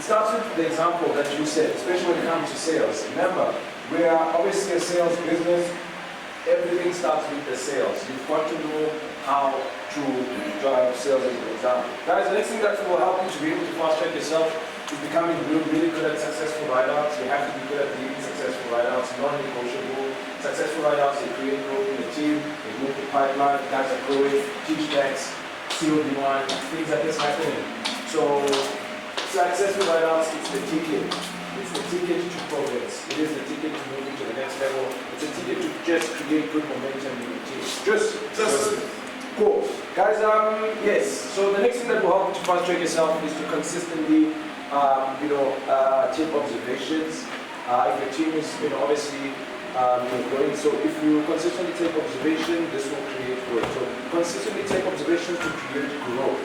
it starts with the example that you said, especially when it comes to sales. Remember, we are obviously a sales business. Everything starts with the sales. You've got to know how to drive sales as an example. Guys, the next thing that will help you to be able to fast track yourself is becoming really good at successful write-outs. You have to be good at leading successful write-outs, non-negotiable. Successful write-outs, they create growth in the team, they move the pipeline, guys are growing, teach decks, seal demand, things like this happening. So, successful write-outs, it's the ticket. It's the ticket to progress. It is the ticket to move into the next level. It's a ticket to just create good momentum in your team. Just cool. Guys, yes. So the next thing that will help you to fast track yourself is to consistently, take observations. If your team is, obviously growing. So if you consistently take observation, this will create growth. So consistently take observations to create growth.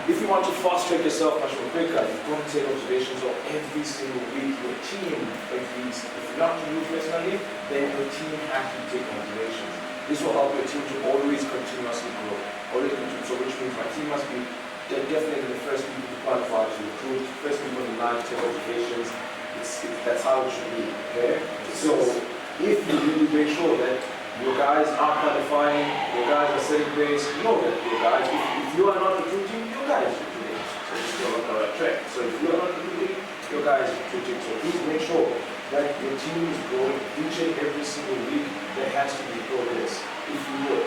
If you want to fast track yourself much more quicker, you've got to take observations of every single week. Your team agrees. If not you personally, then your team has to take observations. This will help your team to always continuously grow. So which means my team must be definitely the first people to qualify to recruit, first people in line to take observations. That's how it should be. Okay? So if you really make sure that your guys are qualifying, your guys are setting grades, know that your guys, if you are not recruiting, your guys are recruiting. So you're on the right track. So if you are not recruiting, your guys are recruiting. So please make sure that your team is growing each and every single week. There has to be progress. If you would.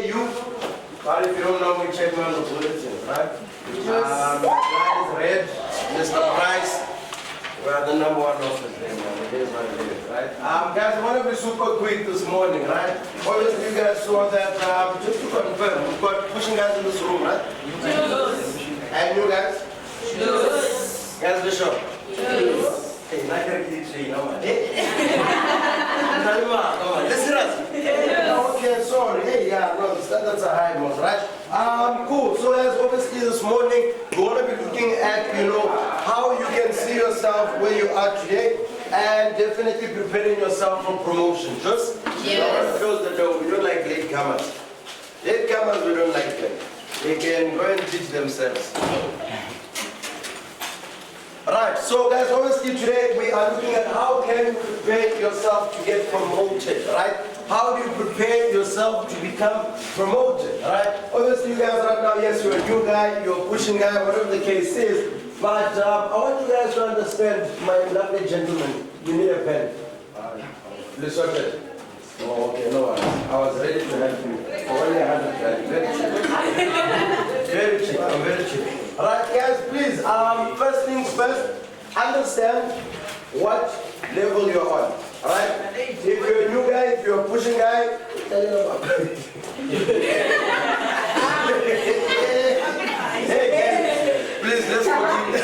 Kgasago. But if you don't know me, check me on the bulletin, right? The line is red, Mr. Price. We are the number one office there, man. It is what it is, right? Guys, I want to be super quick this morning, right? Obviously, you guys saw that, just to confirm, we've got pushing guys in this room, right? Juice. And you guys? Juice. Guys, the show? Juice. Hey, not going to keep saying, no, man. Listen us. Okay, sorry. Hey, yeah, no, that's a high one, right? Cool. So as obviously this morning, we want to be looking at, how you can see yourself where you are today, and definitely preparing yourself for promotion. Just close the door. We don't like latecomers. Latecomers, we don't like them. They can go and teach themselves. Right, so guys, obviously today we are looking at how can you prepare yourself to get promoted, right? How do you prepare yourself to become promoted, right? Obviously you guys right now, yes, you're a new guy, you're a pushing guy, whatever the case is, but I want you guys to understand, my lovely gentlemen, you need a pen. Listen. Oh, okay, no worries. I was ready to help you. For only 100, very cheap. Very cheap, I'm very cheap. Alright guys, please, first things first, understand what level you're on. Alright? If you're a new guy, if you're a pushing guy, tell you about it. Hey guys, please, let's continue.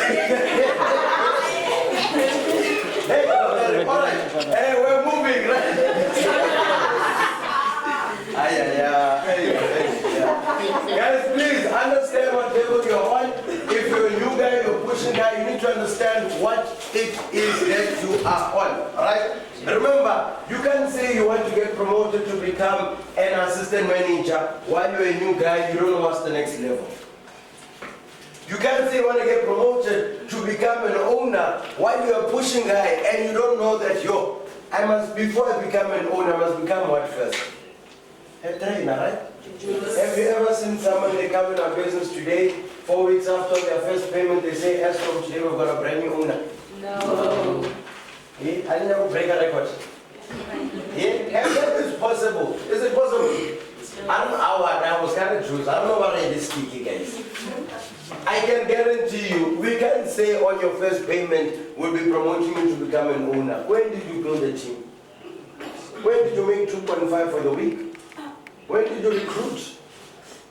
Hey, alright, hey, we're moving, right? Guys, please understand what level you're on. If you're a new guy, you're a pushing guy, you need to understand what it is that you are on. Alright? Remember, you can't say you want to get promoted to become an assistant manager while you're a new guy, you don't know what's the next level. You can't say you want to get promoted to become an owner while you're a pushing guy and you don't know that, before I become an owner, I must become what first? A trainer, right? Have you ever seen someone, they come in our business today, 4 weeks after their first payment, they say, as from today we've got a brand new owner? No. Yeah? I didn't have to break a record. Yeah? And that is possible. Is it possible? I don't know how I was kind of Jews. I don't know what it is, sticky guys. I can guarantee you, we can't say on your first payment, we'll be promoting you to become an owner. When did you build a team? When did you make 2.5 for the week? When did you recruit?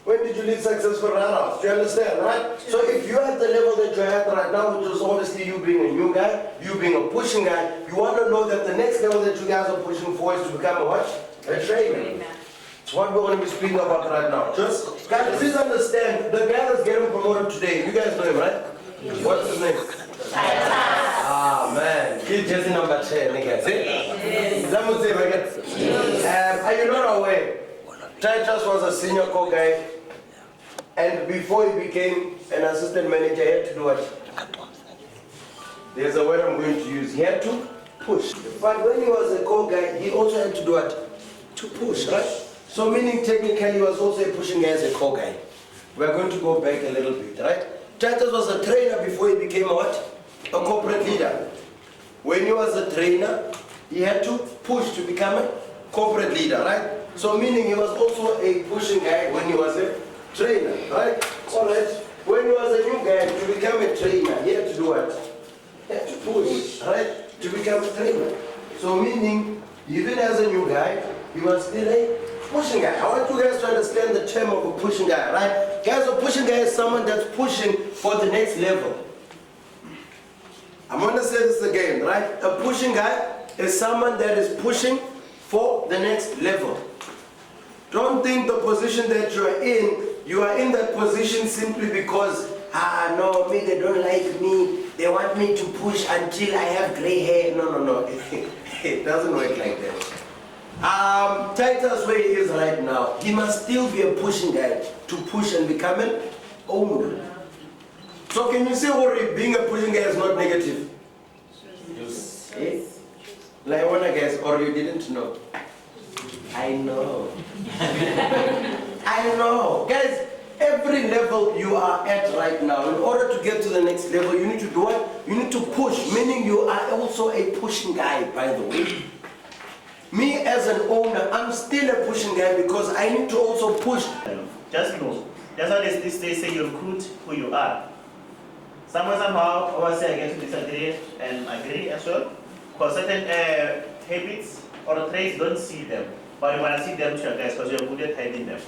When did you lead successful run-outs? Do you understand, right? So if you're at the level that you're at right now, which is obviously you being a new guy, you being a pushing guy, you want to know that the next level that you guys are pushing for is to become a what? A trainer. It's what we're going to be speaking about right now. Just, guys, please understand, the guy that's getting promoted today, you guys know him, right? What's his name? Ah, man. He's just number 10, niggas. Are you not aware? Titus was a senior co-guy, and before he became an assistant manager, he had to do what? There's a word I'm going to use. He had to push. But when he was a co-guy, he also had to do what? To push, right? So meaning technically he was also a pushing guy as a co-guy. We're going to go back a little bit, right? Titus was a trainer before he became a what? A corporate leader. When he was a trainer, he had to push to become a corporate leader, right? So meaning he was also a pushing guy when he was a trainer, right? Alright. When he was a new guy, to become a trainer, he had to do what? He had to push, right? To become a trainer. So meaning, even as a new guy, he was still a pushing guy. I want you guys to understand the term of a pushing guy, right? Guys, a pushing guy is someone that's pushing for the next level. I'm going to say this again, right? A pushing guy is someone that is pushing for the next level. Don't think the position that you are in that position simply because, no, me, they don't like me. They want me to push until I have gray hair. No. It doesn't work like that. Titus, where he is right now, he must still be a pushing guy to push and become an owner. So can you say, being a pushing guy is not negative? Yes. Like one guess, or you didn't know? I know. I know. Guys, every level you are at right now, in order to get to the next level, you need to do what? You need to push, meaning you are also a pushing guy, by the way. Me as an owner, I'm still a pushing guy because I need to also push. Just know. That's why they say you recruit who you are. Somehow, obviously I get to disagree and agree as well. Because certain habits or traits, don't see them. But you want to see them to your guys because you're good at hiding them.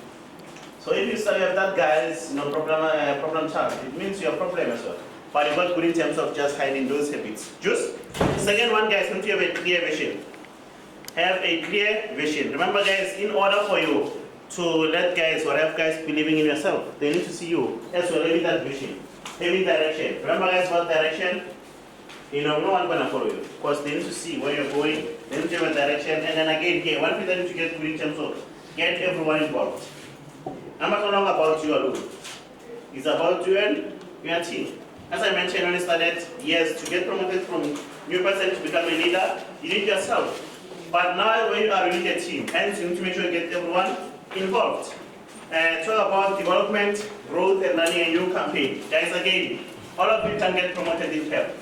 So if you say you have that guy's problem child, it means you're a problem as well. But you're not good in terms of just hiding those habits. Just second one, guys, need to have a clear vision. Have a clear vision. Remember, guys, in order for you to let guys or have guys believing in yourself, they need to see you as well, having that vision, having direction. Remember, guys, what direction? No one gonna follow you because they need to see where you're going, they need to have a direction, and then again here, one thing that you need to get to in terms of get everyone involved. I'm not talking about you alone. It's about you and your team. As I mentioned when I started, yes, to get promoted from new person to become a leader, you need yourself. But now when you are really a team, hence you need to make sure you get everyone involved. Talk about development, growth, and running a new campaign. Guys, again, all of you can get promoted in PEP.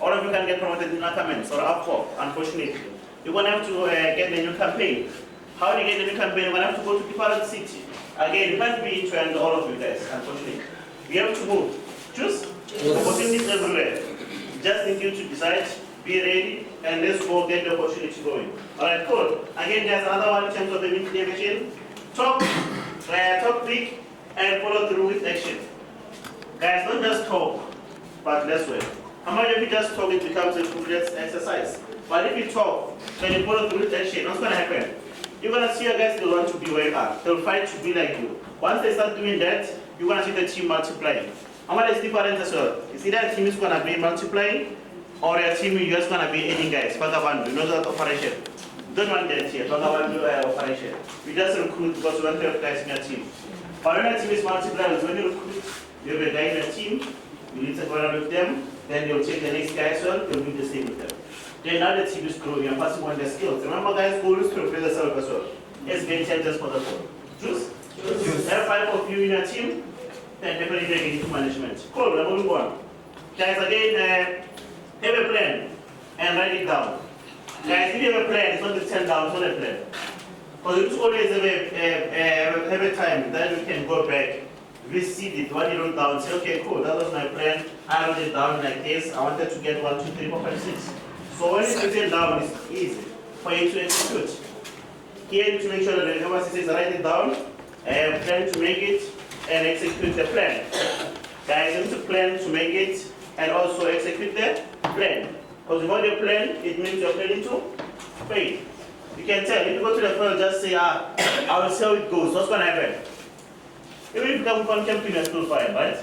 All of you can get promoted in Ackermans or Upwork, unfortunately. You're going to have to get a new campaign. How do you get a new campaign? You're going to have to go to different city. Again, you can't be into all of you guys, unfortunately. We have to move. Choose. Opportunities everywhere. Just need you to decide, be ready, and let's go get the opportunity going. Alright, cool. Again, there's another one in terms of the vision. Talk big, and follow through with action. Guys, don't just talk, but let's work. How much of you just talk, it becomes a fruitless exercise. But if you talk, then you follow through with action, what's going to happen? You're going to see your guys, they'll want to be where you are. They'll fight to be like you. Once they start doing that, you're going to see the team multiplying. How much is different as well? You see that team is going to be multiplying, or your team is just going to be adding guys. You know that operation. Don't want that here. Don't want to do operation. We just recruit because we want to have guys in your team. But when a team is multiplied, when you recruit, you have a guy in your team, you need to go around with them, then they'll take the next guy as well, they'll do the same with them. Then now the team is growing and passing on their skills. Remember guys, goal is to replace yourself as well. Let's get changes for the goal. Choose? There are 5 of you in your team, then definitely get into management. Cool, we're moving on. Guys, again, have a plan and write it down. Guys, if you have a plan, it's not just 10 down, it's not a plan. Because you always have a time, then you can go back, reseed it, what you wrote down, say, okay, cool, that was my plan, I wrote it down like this, I wanted to get 1, 2, 3, 4, 5, 6. So when it's written down, it's easy for you to execute. Here you need to make sure that whenever it says write it down, plan to make it, and execute the plan. Guys, you need to plan to make it, and also execute the plan. Because without your plan, it means you're planning to fail. You can tell, if you go to the field, just say, I will see how it goes, what's going to happen? Even if you come from camping, you're still fine, right?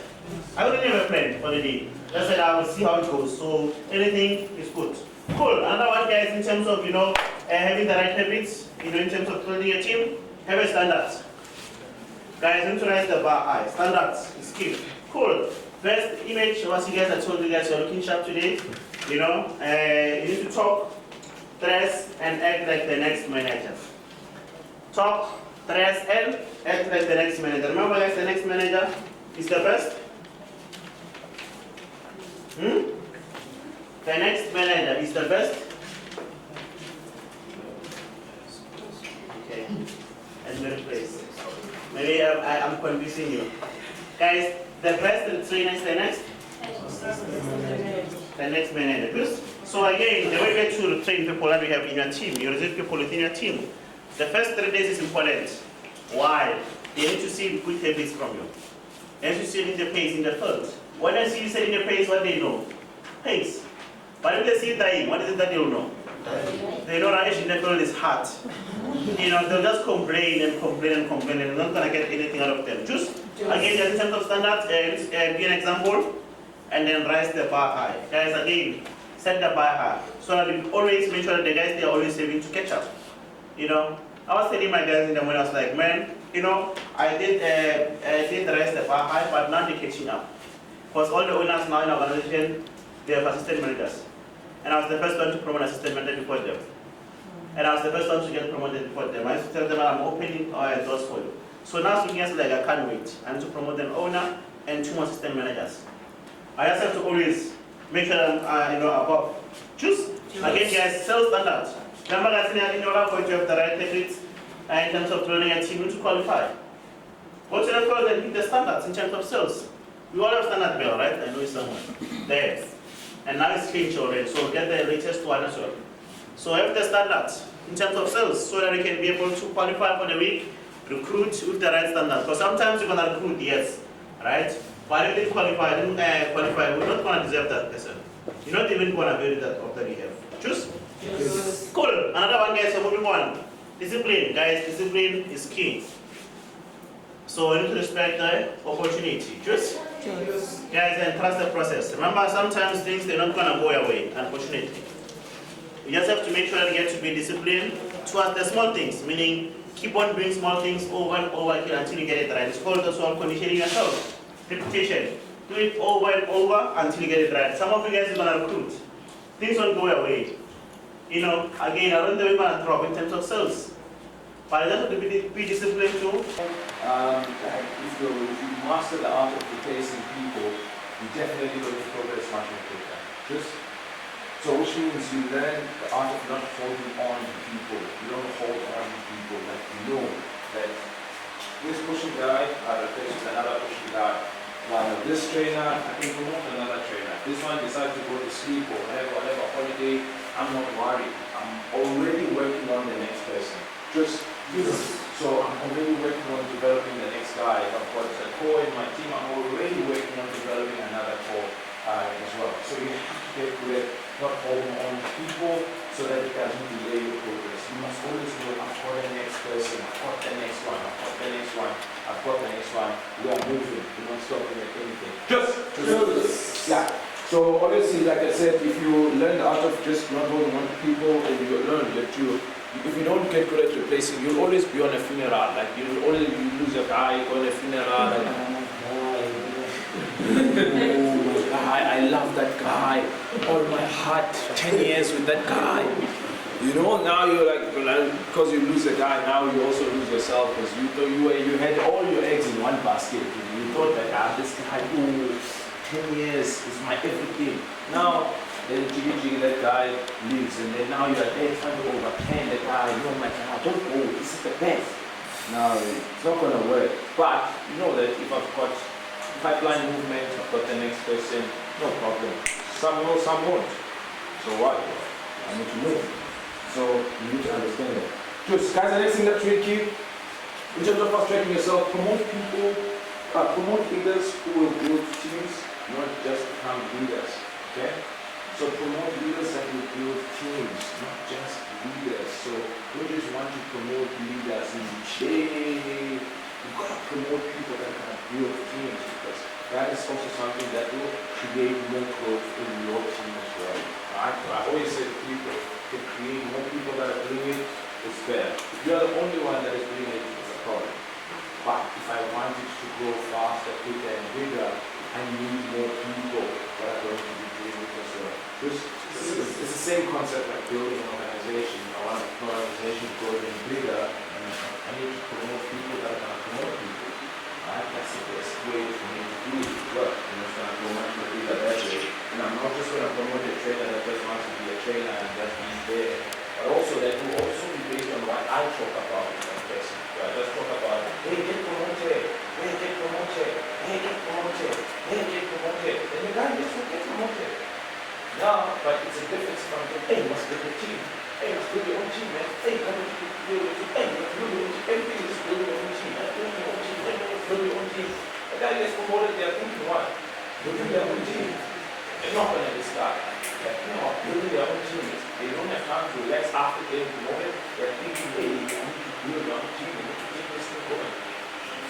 I already have a plan for the day. Just said, I will see how it goes, so anything is good. Cool, another one guys, in terms of, having the right habits, in terms of building a team, have a standard. Guys, you need to raise the bar high. Standards is key. Cool. First image, once you guys, I told you guys you're looking sharp today. You need to talk, dress, and act like the next manager. Talk, dress, and act like the next manager. Remember guys, the next manager is the best. The next manager is the best. Okay. And very place. Maybe I'm confusing you. Guys, the best trainer is the next? The next manager. Good. So again, the way to train people that we have in your team, you receive people within your team. The first 3 days is important. Why? They need to see good habits from you. They need to see in the pace in the field. When they see you setting the pace, what they know? Pace. But if they see dying, what is it that they will know? They know that in the field is hard. They'll just complain and complain and complain, and they're not going to get anything out of them. Just, again, just in terms of standards, be an example, and then rise the bar high. Guys, again, set the bar high. So that you always make sure that the guys, they are always saving to catch up. I was telling my guys in the morning, I was like, man, I did rise the bar high, but now they're catching up. Because all the owners now in our organization, they have assistant managers. And I was the first one to promote assistant manager before them. And I was the first one to get promoted before them. I used to tell them I'm opening doors for you. So now it's looking like I can't wait. I need to promote an owner and 2 more assistant managers. I just have to always make sure that I'm above. Choose. Again guys, sales standards. Remember guys, in order for you to have the right techniques in terms of building a team, you need to qualify. Go to the field and hit the standards in terms of sales. We all have standard bell, right? I know it's somewhere. There. And now it's changed already, so get the latest one as well. So have the standards in terms of sales so that we can be able to qualify for the week, recruit with the right standards. Because sometimes you're going to recruit, yes, right? But if they qualify, we're not going to deserve that person. You're not even going to value that offer you have. Choose? Yes. Cool. Another one, guys, so moving on. Discipline, guys, discipline is key. So you need to respect the opportunity. Choose? Yes. Guys, and trust the process. Remember, sometimes things, they're not going to go away, unfortunately. You just have to make sure that you get to be disciplined towards the small things, meaning keep on doing small things over and over again until you get it right. It's called also conditioning yourself. Repetition. Do it over and over until you get it right. Some of you guys are going to recruit. Things won't go away. Again, I don't know if you're going to drop in terms of sales. But I just have to be disciplined too. If you master the art of replacing people, you definitely will progress much more quicker. So which means you learn the art of not holding on to people. You don't hold on to people. Like you know that this pushing guy, I replace with another pushing guy. While this trainer, I can promote another trainer. This one decides to go to sleep or whatever holiday, I'm not worried. I'm already working on the next person. So I'm already working on developing the next guy. If I've got a core in my team, I'm already working on developing another core as well. So you have to get good at not holding on to people so that it doesn't delay your progress. You must always know, I've got the next person, I've got the next one, I've got the next one, I've got the next one. We are moving, we're not stopping at anything. Yeah. So obviously, like I said, if you learn the art of just not holding on to people, and you learn that you if you don't get good at replacing, you'll always be on a funeral. Like you lose a guy on a funeral. Like, oh my guy, I love that guy. All my heart, 10 years with that guy. You know, now you're like, because you lose a guy, now you also lose yourself because you thought you had all your eggs in one basket. You thought that this guy, 10 years is my everything. Now, then that guy leaves, and then now you're there trying to overturn the guy. You know, my God, don't go, this is the best. Now, it's not going to work. But you know that if I've got pipeline movement, I've got the next person, no problem. Some will, some won't. So what? I need to move. So you need to understand that. Just guys, the next thing that you keep, in terms of frustrating yourself, promote people, promote leaders who will build teams, not just become leaders. Okay? So promote leaders that will build teams, not just leaders. So don't just want to promote leaders in shade. You've got to promote people that can build teams because that is also something that will create more growth in your team as well. Right? I always say to people, to create more people that are doing it, it's better. If you are the only one that is doing it, it's a problem. But if I want it to grow faster, bigger and bigger, I need more people that are going to be doing it as well. It's the same concept like building an organization. I want an organization to grow even bigger, and I need to promote people that are going to promote people. Right? That's the best way for me to do it. Work. You know, it's going to go much more bigger that way. And I'm not just going to promote a trainer that just wants to be a trainer and just be there, but also that will also be based on what I talk about in that person. So I just talk about, hey, get promoted, hey, get promoted, hey, get promoted, hey, get promoted. And the guy just will get promoted. No, but it's a difference from, hey, you must build a team. Hey, you must build your own team, man. Hey, come on, build your team. Hey, you must build your own team. Everything is build your own team. Build your own team. Hey, build your own team. The guy gets promoted, they're thinking what? Building their own team. They're not going to start. They're not building their own teams. They don't have time to relax after getting promoted. They're thinking, hey, I need to build my own team. I need to keep this thing going.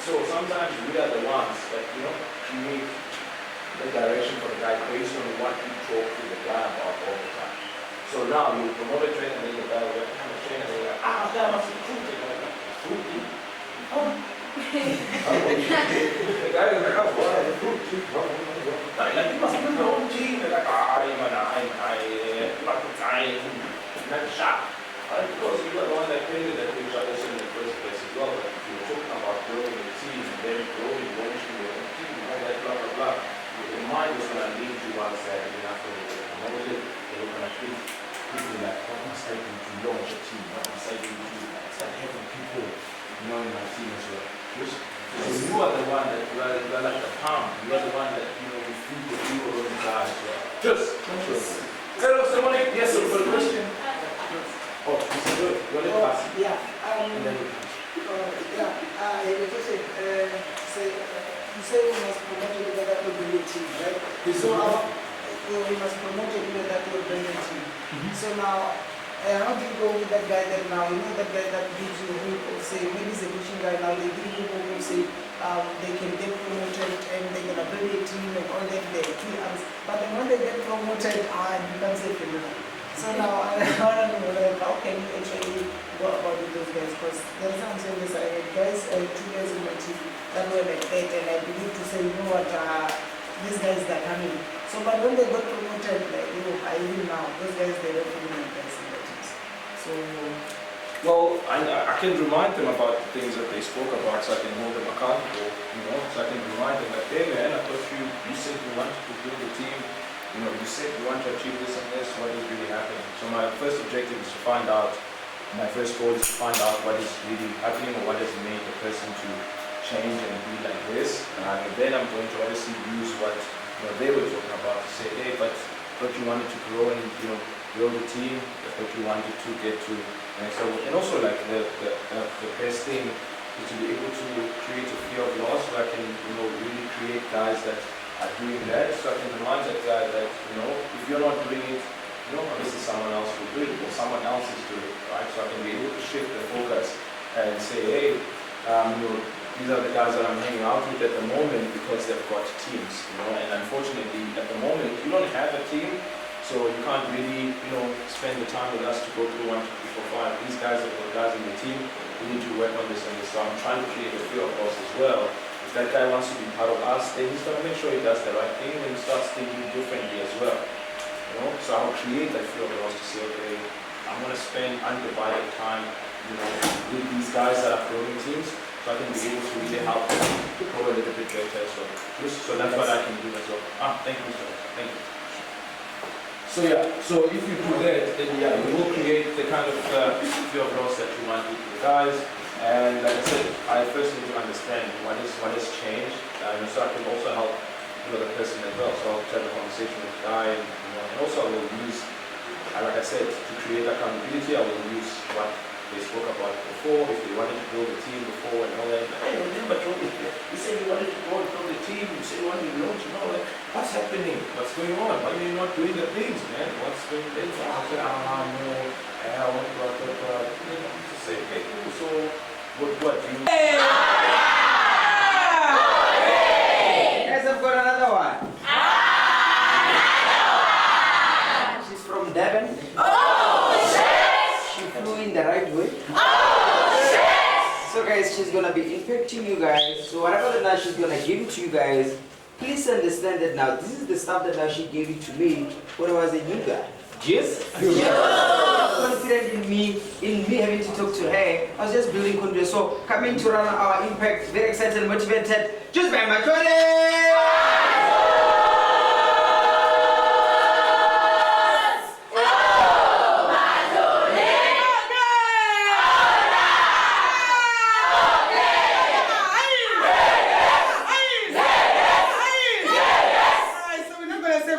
So sometimes we are the ones that, you know, create the direction for the guy based on what you talk to the guy about all the time. So now you promote a trainer and then the guy will become a trainer and you're like, that must be recruiting. Recruiting? The guy will become what? Recruiting? Like, you must build your own team. They're like, not sharp. Because you are the one that created that picture in the first place as well. But if you're talking about building a team and then growing, launching your own team and all that, blah, blah, blah, your mind is going to lead you once that you're not going to get promoted. You're going to think, people like, what must I do to launch a team? What must I do to start having people, you know, in my team as well? So you are the one that, you are like the palm. You are the one that, you know, you feed the people on the guy as well. Just. Hello, someone? Yes, sir, for the question. Oh, this is good. You want to pass? Yeah. And then I was just saying, you say we must promote a leader that will bring a team, right? So we must promote a leader that will bring a team. So now, how do you go with that guy that now, you know that guy that gives you hope or say, maybe he's a coaching guy now, they give you hope or say, they can get promoted and they're going to bring a team and all that, their key arms. But then when they get promoted, it becomes a criminal. So now, I want to know, like, how can you actually go about with those guys? Because there's some saying this, I had guys, 2 guys in my team that were like that, and I believe to say, you know what, these guys are coming. So, but when they got promoted, like, you know, I even now, those guys, they don't feel like guys in the teams. So, well, I can remind them about the things that they spoke about so I can hold them accountable, you know, so I can remind them that, hey man, I thought you said you wanted to build a team, you know, you said you want to achieve this and this, what is really happening? So my first objective is to find out, my first goal is to find out what is really happening or what has made the person to change and be like this. And then I'm going to obviously use what they were talking about to say, hey, but you wanted to grow and, you know, build a team, that's what you wanted to get to. And also like the best thing is to be able to create a fear of loss where I can, you know, really create guys that are doing that. So I can remind that guy that, you know, if you're not doing it, you know, obviously someone else will do it or someone else is doing it, right? So I can be able to shift the focus and say, hey, you know, these are the guys that I'm hanging out with at the moment because they've got teams, you know, and unfortunately at the moment you don't have a team, So you can't really, spend the time with us to go through 1, 2, 3, 4, 5. These guys are the guys in the team. We need to work on this and this. So I'm trying to create a fear of us as well. If that guy wants to be part of us, then he's got to make sure he does the right thing and he starts thinking differently as well. So I'll create that fear of us to say, okay, I'm going to spend undivided time, with these guys that are growing teams, so I can be able to really help them grow a little bit better as well. So that's what I can do as well. Thank you, Mr. Thank you. So if you do that, then you will create the kind of fear of loss that you want with the guys. And like I said, I first need to understand what has changed, so I can also help the person as well. So I'll have a conversation with the guy, and also I will use, like I said, to create accountability. I will use what they spoke about before. If they wanted to build a team before and all that, hey, remember, you said you wanted to go and build a team. You said you wanted to launch, what's happening? What's going on? Why are you not doing the things, man? What's going on? I said, no, I want to go out to say, okay, cool. So what do you? Hey! Guys, I've got another one. She's from Devon. She flew in the right way. So guys, she's gonna be impacting you guys. So whatever that now she's gonna give it to you guys, please understand that now this is the stuff that now she gave it to me when I was a new guy. Yes? Confident in me having to talk to her. I was just building confidence. So coming to run our impact, very excited and motivated. Just by my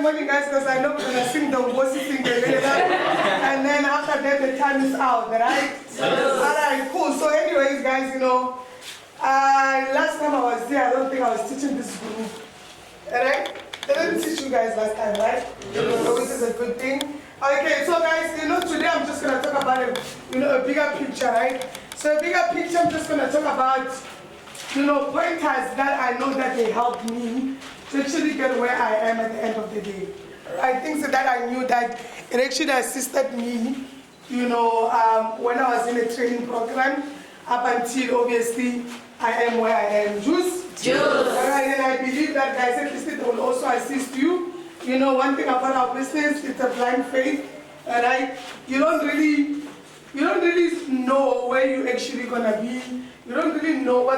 morning guys, because I know we're gonna sing the Wosi sing and then after that the time is out, right? Alright, cool. So anyways guys, last time I was there, I don't think I was teaching this group. Alright? They didn't teach you guys last time, right? Which is a good thing. Okay, so guys, today I'm just gonna talk about a bigger picture, right? So a bigger picture, I'm just gonna talk about pointers that I know that they helped me to actually get where I am at the end of the day. Right? Things that I knew that it actually assisted me, when I was in a training program, up until obviously I am where I am. Juice? Alright, and I believe that guys at least it will also assist you. One thing about our business, it's a blind faith. Alright? You don't really know where you're actually gonna be. You don't really know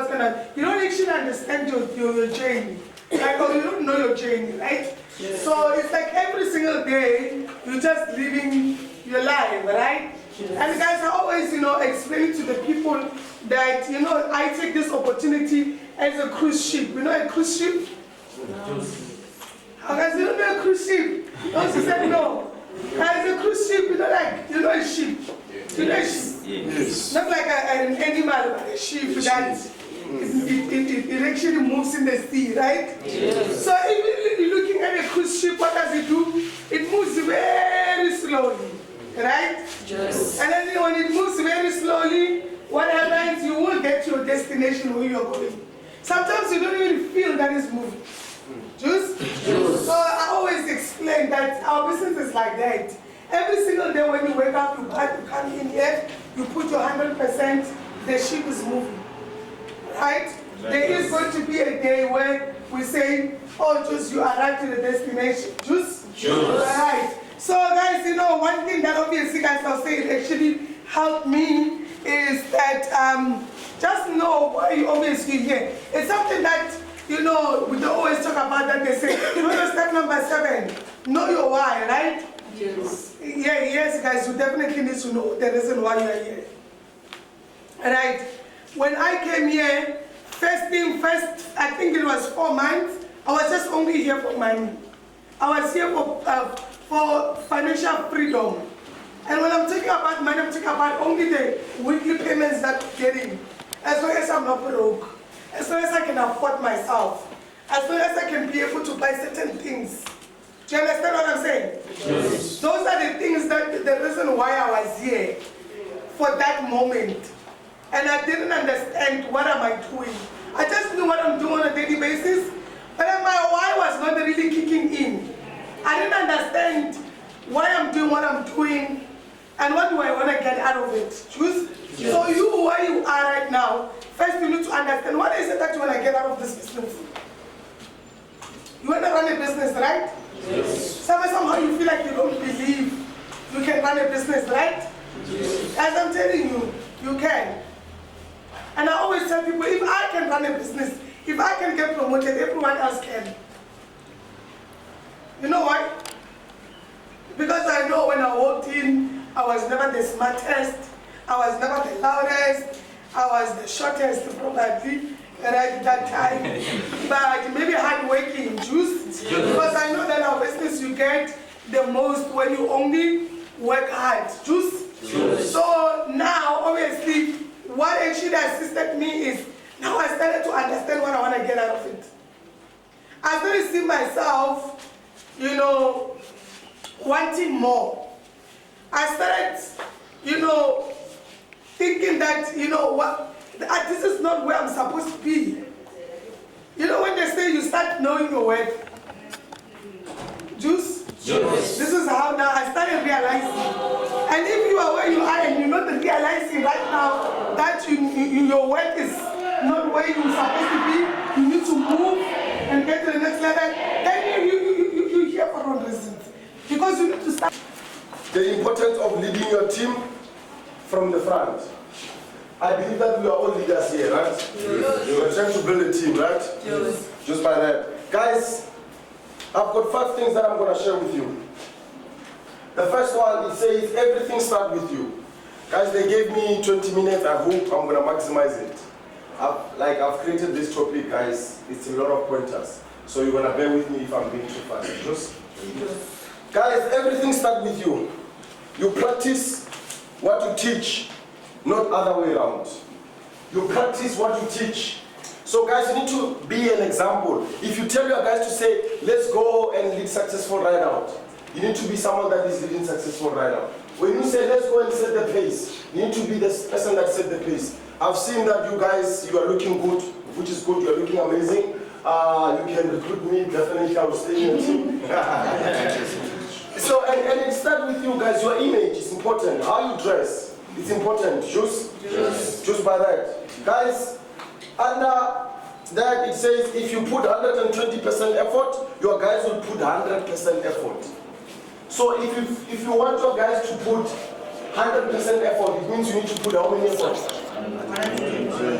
you don't actually understand your journey. Like, or you don't know your journey, right? Yes. So it's like every single day, you're just living your life, right? Yes. And guys, I always, explain to the people that, I take this opportunity as a cruise ship. You know a cruise ship? No. Guys, you don't know a cruise ship? No, she said no. Guys, a cruise ship, a ship. You know a ship? Yes. Not like an animal, but a ship that it actually moves in the sea, right? Yes. So if you're looking at a cruise ship, what does it do? It moves very slowly, right? Yes. And then when it moves very slowly, what happens? You will get to your destination where you're going. Sometimes you don't even feel that it's moving. Just? Yes. So I always explain that our business is like that. Every single day when you wake up, you come in here, you put your 100%, the ship is moving. Right? Exactly. There is going to be a day where we say, oh, just you arrived to the destination. Just? Right. So guys, one thing that obviously guys I'll say it actually helped me is that just know why you obviously here. It's something that, we don't always talk about that. They say, step number 7, know your why, right? Yes. Yeah, yes guys, you definitely need to know the reason why you're here. Alright. When I came here, first, I think it was 4 months, I was just only here for money. I was here for financial freedom. And when I'm talking about money, I'm talking about only the weekly payments that I'm getting. As long as I'm not broke. As long as I can afford myself. As long as I can be able to buy certain things. Do you understand what I'm saying? Yes. Those are the things that, the reason why I was here. For that moment. And I didn't understand what am I doing. I just knew what I'm doing on a daily basis, but my why was not really kicking in. I didn't understand, doing what I'm doing, and what do I want to get out of it? Choose. So you, where you are right now, first you need to understand what is it that you want to get out of this business. You want to run a business, right? Yes. Somehow you feel like you don't believe you can run a business, right? Yes. As I'm telling you, you can. And I always tell people, if I can run a business, if I can get promoted, everyone else can. You know why? Because I know when I walked in, I was never the smartest, I was never the loudest, I was the shortest probably at that time. But maybe hard-working, juice. Because I know that our business you get the most when you only work hard, juice. So now, obviously, what actually assisted me is, now I started to understand what I want to get out of it. I started seeing myself, you know, wanting more. I started, you know, thinking that, you know what, this is not where I'm supposed to be. You know when they say you start knowing your worth? Juice? Yes. This is how now I started realizing. And if you are where you are and you're not realizing right now that your worth is not where you're supposed to be, you need to move and get to the next level, then you're here for wrong reasons. Because you need to start. The importance of leading your team from the front. I believe that we are all leaders here, right? Yes. We're trying to build a team, right? Yes. Just by that. Guys, I've got 5 things that I'm going to share with you. The first one, it says everything starts with you. Guys, they gave me 20 minutes. I hope I'm going to maximize it. I've created this topic, guys. It's a lot of pointers. So you're going to bear with me if I'm being too fast. Just, guys, everything starts with you. You practice what you teach, not other way around. You practice what you teach. So guys, you need to be an example. If you tell your guys to say, let's go and lead successful ride out, you need to be someone that is leading successful ride out. When you say, let's go and set the pace, you need to be the person that set the pace. I've seen that you guys, you are looking good, which is good, you are looking amazing. You can recruit me, definitely I will stay in your team. So, and it starts with you guys, your image is important. How you dress, it's important. Just by that. Guys, under that it says if you put 120% effort, your guys will put 100% effort. So if you want your guys to put 100% effort, it means you need to put how many effort?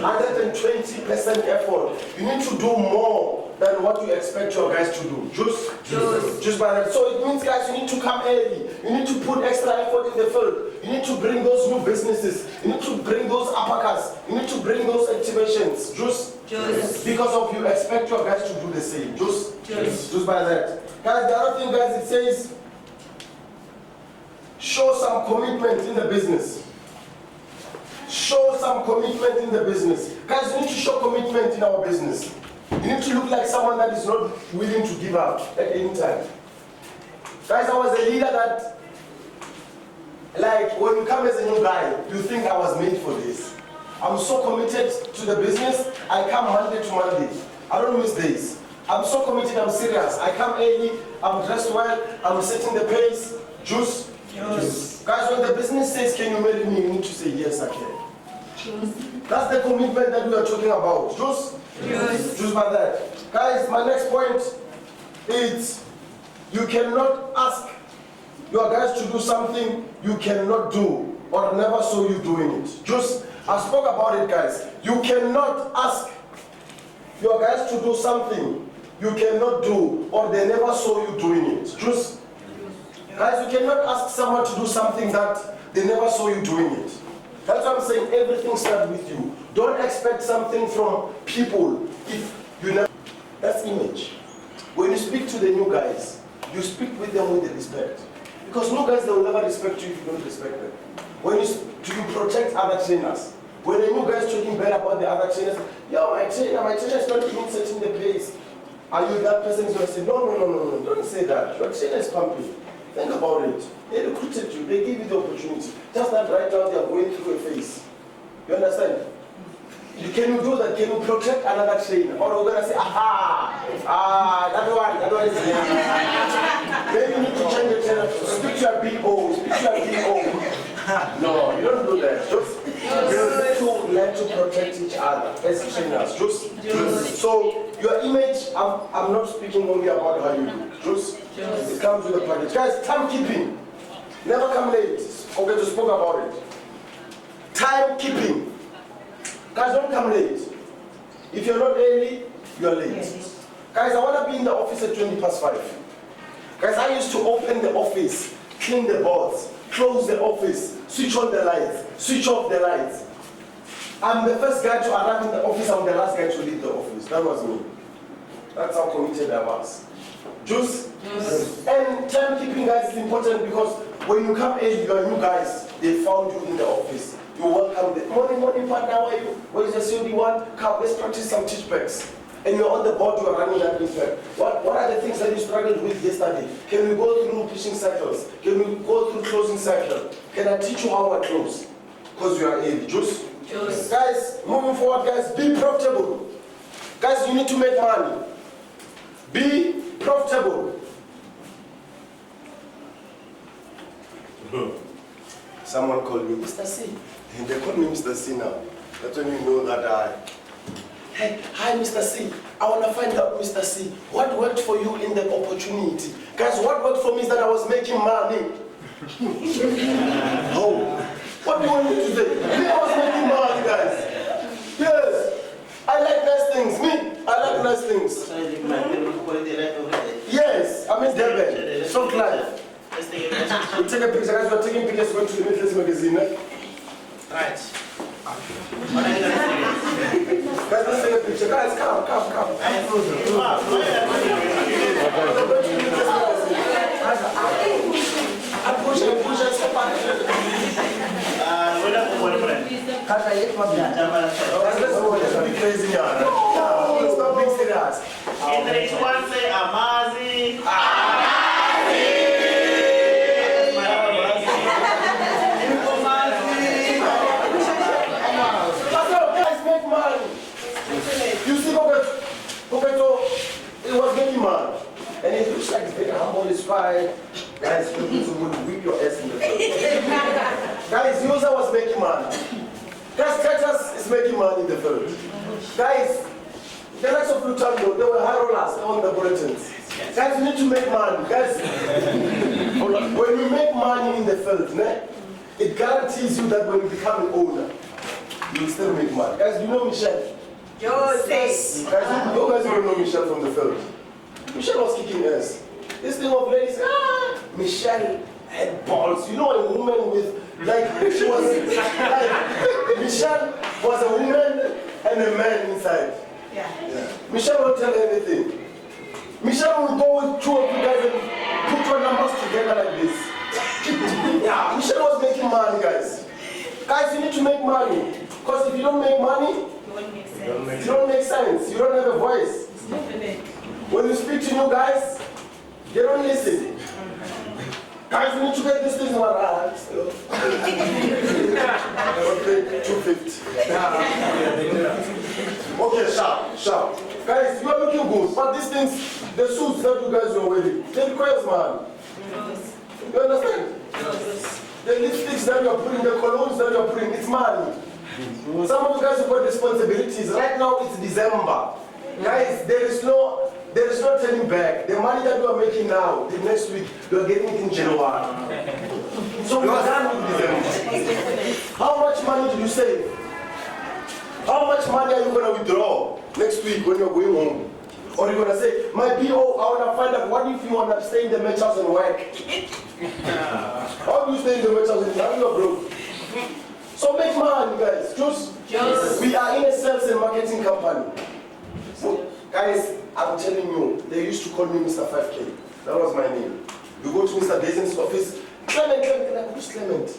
120% effort. You need to do more than what you expect your guys to do. Just by that. So it means, guys, you need to come early. You need to put extra effort in the field. You need to bring those new businesses. You need to bring those uppercuts. You need to bring those activations. Just because of you expect your guys to do the same. Just by that. Guys, the other thing, guys, it says show some commitment in the business. Show some commitment in the business. Guys, you need to show commitment in our business. You need to look like someone that is not willing to give up at any time. Guys, I was a leader that, like, when you come as a new guy, you think I was made for this. I'm so committed to the business, I come Monday to Monday. I don't miss days. I'm so committed, I'm serious. I come early, I'm dressed well, I'm setting the pace. Juice. Guys, when the business says, can you marry me? You need to say, yes, I can. That's the commitment that we are talking about. Just by that. Guys, my next point is you cannot ask your guys to do something you cannot do or never saw you doing it. I spoke about it, guys. You cannot ask your guys to do something you cannot do or they never saw you doing it. Guys, you cannot ask someone to do something that they never saw you doing it. That's what I'm saying, everything starts with you. Don't expect something from people if you never... That's image. When you speak to the new guys, you speak with them with respect. Because new guys, they will never respect you if you don't respect them. When you protect other trainers. When the new guys talking bad about the other trainers, yo, my trainer is not even setting the pace. Are you that person who's going to say, no, don't say that. Your trainer is pumping. Think about it. They recruited you, they gave you the opportunity. Just that right now they are going through a phase. You understand? Can you do that? Can you protect another trainer? Or we're going to say, aha, That one is maybe you need to change the channel. Speak to your BO, speak to your BO. No, you don't do that. Just learn to protect each other as trainers. Just. So your image, I'm not speaking only about how you do. Just it comes with the package. Guys, timekeeping. Never come late. Okay, just spoke about it. Timekeeping. Guys, don't come late. If you're not early, you're late. Guys, I want to be in the office at 5:20. Guys, I used to open the office, clean the boards, close the office, switch on the lights, switch off the lights. I'm the first guy to arrive in the office, I'm the last guy to leave the office. That was me. That's how committed I was. Juice? And timekeeping, guys, is important because when you come in, you are new guys, they found you in the office. You welcome them. Morning, partner, how are you? Where is the COD1? Come, let's practice some teach backs. And you're on the board, you are running that effect. What are the things that you struggled with yesterday? Can we go through pitching cycles? Can we go through closing cycle? Can I teach you how I close? Because you are in. Juice? Guys, moving forward, guys, be profitable. Guys, you need to make money. Be profitable. Someone called me Mr. C. And they call me Mr. C now. That's when you know that hey, hi Mr. C. I want to find out, Mr. C, what worked for you in the opportunity? Guys, what worked for me is that I was making money. Oh, what do you want me to say? Me, I was making money, guys. Yes, I like nice things. Me, I like nice things. Yes, I'm in Durban. So glad. Let's take a We take a picture, guys. We're taking pictures going to the Midlands magazine. Right. What are you going to Guys, let's take a picture. Guys, come. Push it, step on it. Let's go, let's be crazy now. Let's not be serious. In the next one, say Amazi. You see, Popeto, it was making money. And it looks like it's very humble, it's quiet. Guys, Popeto would whip your ass in the field. Guys, User was making money. Guys, Titus is making money in the field. Guys, the likes of Lutando, they were high rollers on the bulletins. Guys, you need to make money. Guys, when you make money in the field, it guarantees you that when you become an owner, you will still make money. Guys, you know Michelle? Guys, you guys don't know Michelle from the field. Michelle was kicking ass. This thing of ladies, Michelle had balls. You know a woman with, like, she was, like, Michelle was a woman and a man inside. Yeah. Michelle won't tell anything. Michelle will go with 2 of you guys and put your numbers together like this. Yeah, Michelle was making money, guys. Guys, you need to make money. Because if you don't make money, you don't make sense. You don't have a voice. When you speak to new guys, they don't listen. Guys, you need to get this thing in my hands. Okay, 250. Okay, sharp. Guys, you are looking good, but these things, the suits that you guys are wearing, they require man. You understand? The lipsticks that you are putting, the colognes that you are putting, it's money. Some of you guys have got responsibilities. Right now it's December. Guys, there is no turning back. The money that you are making now, the next week, you are getting it in January. So we are done with December. How much money did you save? How much money are you going to withdraw next week when you're going home? Or you're going to say, my PO, I want to find out, what if you want to stay in the match house and work? How do you stay in the match house and work? You're broke. So make money, guys. Just. We are in a sales and marketing company. So, guys, I'm telling you, they used to call me Mr. 5K. That was my name. You go to Mr. Dazen's office, Clement, who's Clement?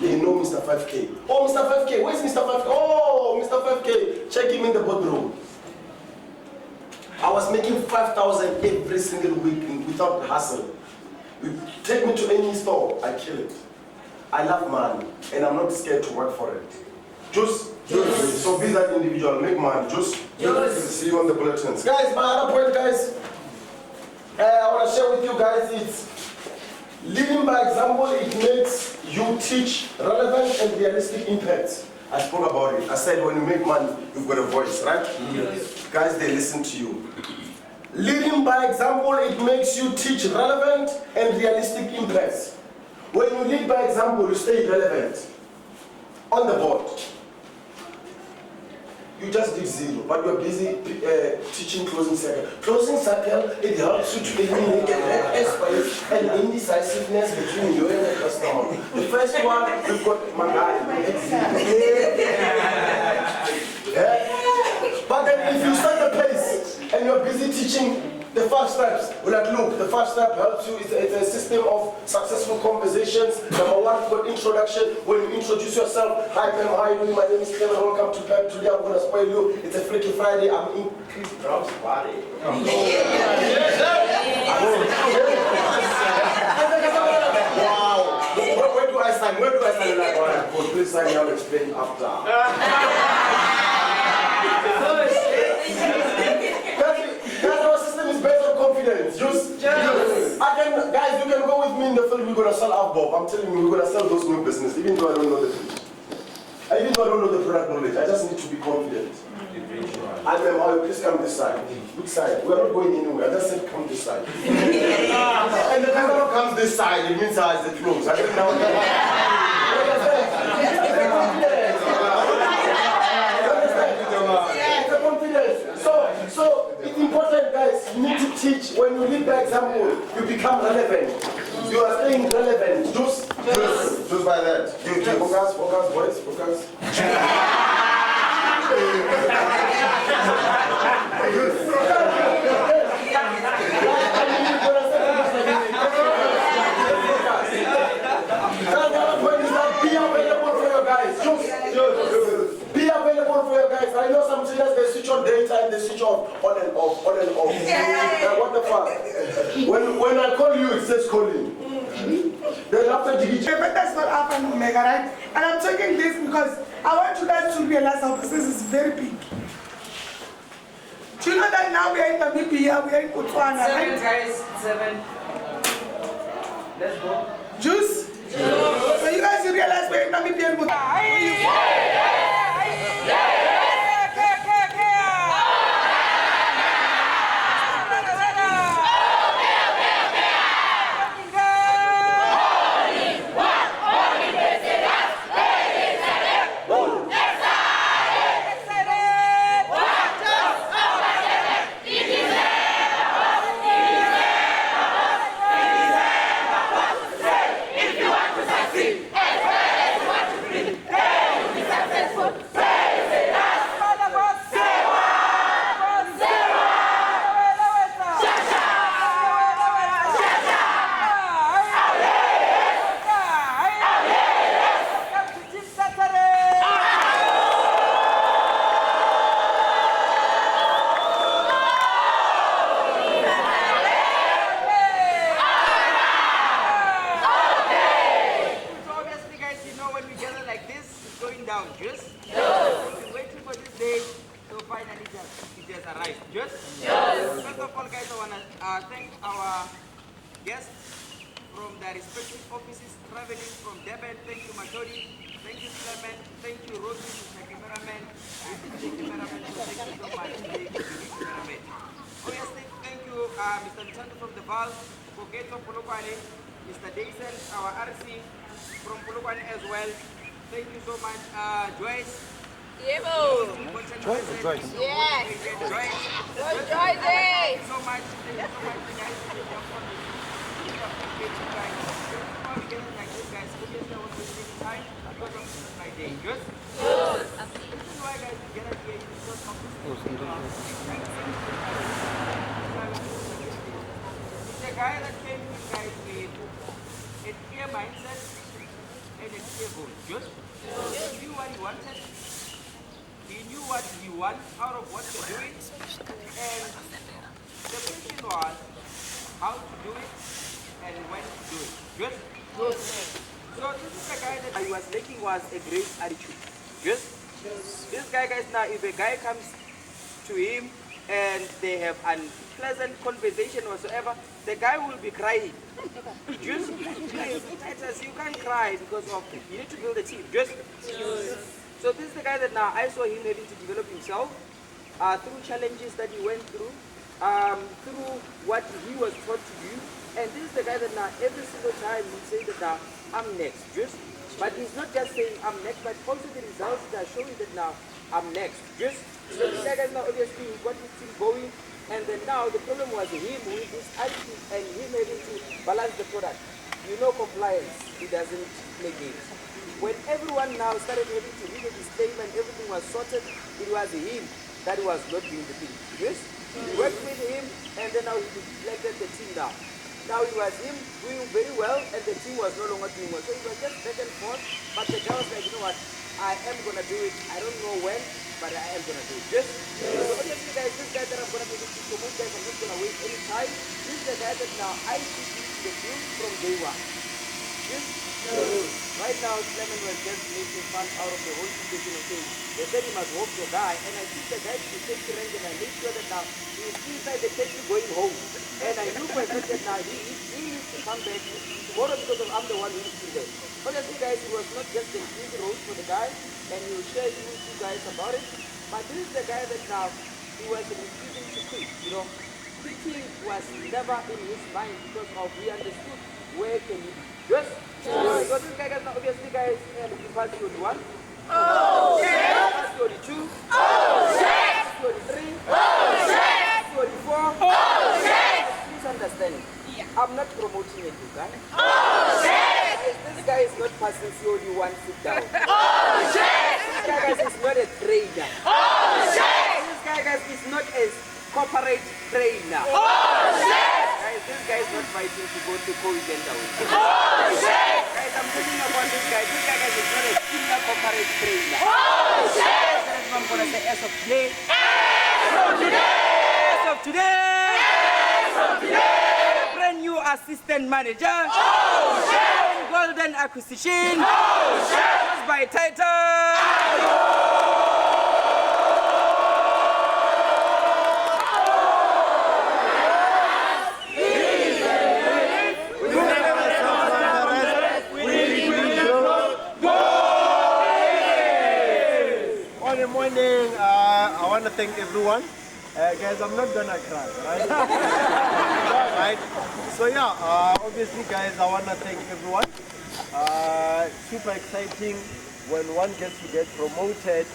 They know Mr. 5K. Oh, Mr. 5K, where's Mr. 5K? Oh, Mr. 5K, check him in the boardroom. I was making 5,000 every single week without hassle. You take me to any store, I kill it. I love money, and I'm not scared to work for it. Juice. So be that individual, make money. Juice. See you on the bulletins. Guys, my other point, guys, I want to share with you guys is leading by example. It makes you teach relevant and realistic impacts. I spoke about it. I said when you make money, you've got a voice, right? Yes. Guys, they listen to you. Leading by example, it makes you teach relevant and realistic impacts. When you lead by example, you stay relevant. On the board, you just did 0, but you're busy teaching closing circle. Closing circle, it helps you to eliminate that space and indecisiveness between you and the customer. The first one, we've got my guy. But then if you set the pace and you're busy teaching the 5 steps, well, like, look, the 5 step helps you. It's a system of successful conversations. Number 1, for introduction. When you introduce yourself, hi ma'am, how are you doing? My name is Kevin. Welcome to Pep. Today I'm going to spoil you. It's a Freaky Friday. I'm in Chris Brown's party. Wow. Where do I sign? Where do I sign? Like, all right, please sign. I'll explain after. Guys, you can go with me in the field. We're gonna sell our Bob. I'm telling you, we're gonna sell those new business, even though I don't know the field. Even though I don't know the product knowledge, I just need to be confident. And then, please come this side. Which side? We're not going anywhere. I just said come this side. And the customer comes this side, it means eyes are closed. I don't know. So it's important, guys. You need to teach. When you lead by example, you become relevant. You are staying relevant. Just by that. You focus, boys, focus. Be available for your guys. Be available for your guys. I know some trainers, they switch on daytime, they switch on and off, on and off. What the fuck? When I call you, it says calling. Then after the But that's not Alpha and Omega, right? And I'm taking this because I want you guys to realize our business is very big. Do you know that now we are in Namibia, we are in Botswana, right? 7, guys, 7. Let's go. Juice? So you guys realize we're in Namibia and Botswana. Thank our guests from their respective offices traveling from Durban. Thank you, Matodi. Thank you, Clement. Thank you, Rosie, Mr. Cameraman. Thank you so much. Thank you, cameraman. Obviously, thank you, Mr. Luchando from the Val, Kogeto Polokwane, Mr. Dayson, our RC from Polokwane as well. Thank you so much, Joyce. Joyce. Yes. Joyce. Joyce. Thank you so much. Thank you so much, guys. Before we get like this, guys, obviously I was wasting time because of my day. Good? Good. This is why, guys, we get up here because of this. It's a guy that came to guys with a clear mindset and a clear goal. Good? He knew what he wanted. He knew what he wants out of what you're doing. And the question was how to do it and when to do it. Good? Good. So this is the guy that I was making was a great attitude. Good? guy, guys, now if a guy comes to him and they have unpleasant conversation whatsoever, the guy will be crying. Just, Titus, you can't cry because of, you need to build a team. Just. So this is the guy that now I saw him having to develop himself through challenges that he went through what he was taught to do. And this is the guy that now every single time he says that now I'm next. Just. But he's not just saying I'm next, but also the results that are showing that now I'm next. Just. So this guy now obviously he got his team going. And then now the problem was him with his attitude and him having to balance the product. You know compliance, he doesn't play games. When everyone now started having to read a disclaimer and everything was sorted, it was him that was not doing the thing. Yes? We worked with him and then now he neglected the team now. Now it was him doing very well and the team was no longer doing well. So it was just back and forth, but the guy was like, you know what, I am going to do it. I don't know when, but I am going to do it. Yes? So obviously guys, this guy that I'm going to be able to promote guys, I'm not going to waste any time. This is the guy that now I see the field from day one. Yes? Right now, Clement was just making fun out of the whole situation. Okay, they said he must walk the guy, and I think the guy should take the range, and I make sure that now he is inside the taxi going home. And I knew for a fact that now he needs to come back tomorrow because I'm the one who is still there. Honestly, guys, it was not just an easy road for the guy, and he will share with you guys about it. But this is the guy that now he was refusing to quit. You know, quitting was never in his mind because of he understood where can he be. Yes? So this guy guys, obviously guys, he passed you 1. Oh, shit! Passed you 2. Oh, shit! Passed you 3. Oh, shit! Passed you 4. Oh, shit! Please understand, I'm not promoting a new guy. Oh, shit! This guy is not passing COD 1 sit down. Oh, shit! This guy guys is not a trainer. Oh, shit! This guy guys is not a corporate trainer. Oh, shit! Guys, this guy is not fighting to go to co-event away. Oh, shit! Guys, I'm talking about this guy. This guy guys is not a senior corporate trainer. Oh, shit! That's what I'm going to say as of today. As of today! As of today! As of today! Brand new assistant manager. Oh, shit! Golden acquisition. Oh, shit! By Titus. Morning, I want to thank everyone. Guys, I'm not gonna cry, right? Right? So yeah, obviously guys, I want to thank everyone. Super exciting when one gets to get promoted,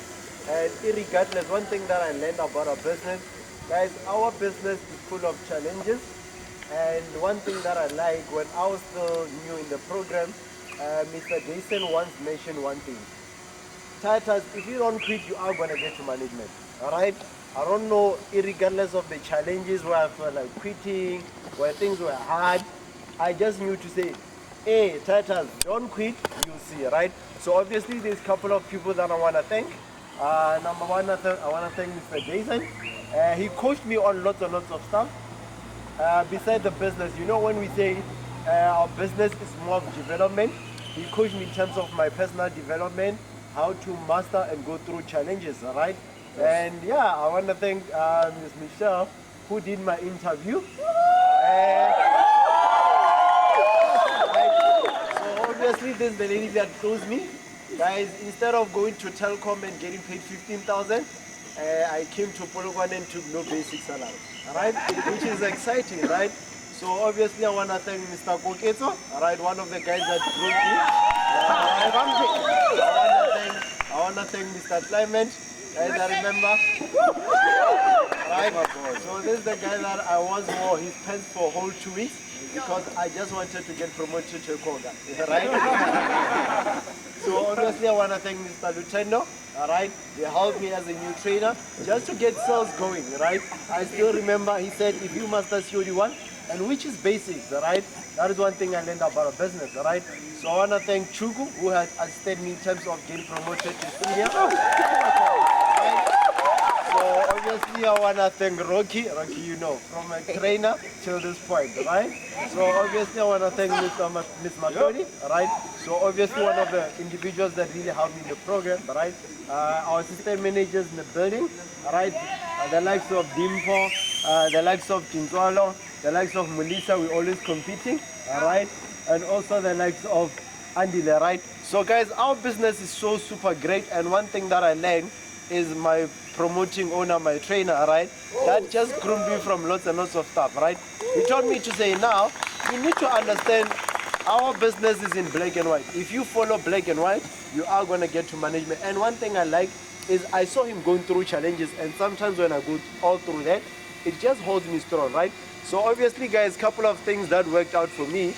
and irregardless, one thing that I learned about our business, guys, our business is full of challenges. And one thing that I like, when I was still new in the program, Mr. Jason once mentioned one thing. Titus, if you don't quit, you are going to get to management. Alright? I don't know, regardless of the challenges where I felt like quitting, where things were hard, I just knew to say, hey, Titus, don't quit, you'll see, right? So obviously there's a couple of people that I want to thank. Number one, I want to thank Mr. Jason. He coached me on lots and lots of stuff. Besides the business, you know, when we say our business is more of development, he coached me in terms of my personal development, how to master and go through challenges, all right? Yes. And yeah, I want to thank Ms. Michelle, who did my interview. So obviously this is the lady that chose me. Guys, instead of going to Telkom and getting paid 15,000, I came to Polokwane and took no basic salary, all right? Which is exciting, right? So obviously I want to thank Mr. Koketso, all right, one of the guys that brought me. I want to thank Mr. Clement, guys, I remember. Right? So this is the guy that I once wore his pants for a whole 2 weeks because I just wanted to get promoted to Koga, right? So obviously I want to thank Mr. Lutendo, all right? He helped me as a new trainer just to get sales going, right? I still remember he said, if you master COD1, and which is basics, all right? That is one thing I learned about a business, all right? So I want to thank Chuku, who has assisted me in terms of getting promoted to senior. Right? So obviously I want to thank Rocky, you know, from a trainer till this point, all right? So obviously I want to thank Miss Matoni, all right? So obviously one of the individuals that really helped me in the program, right? Our assistant managers in the building, right? The likes of Dimpo, the likes of Chinzwalo, the likes of Melissa, we're always competing, all right? And also the likes of Andile, right? So guys, our business is so super great, and one thing that I learned is my promoting owner, my trainer, right? That just groomed me from lots and lots of stuff, right? He told me to say, now, you need to understand our business is in black and white. If you follow black and white, you are going to get to management. And one thing I like is I saw him going through challenges, and sometimes when I go all through that, it just holds me strong, right? So obviously, guys, a couple of things that worked out for me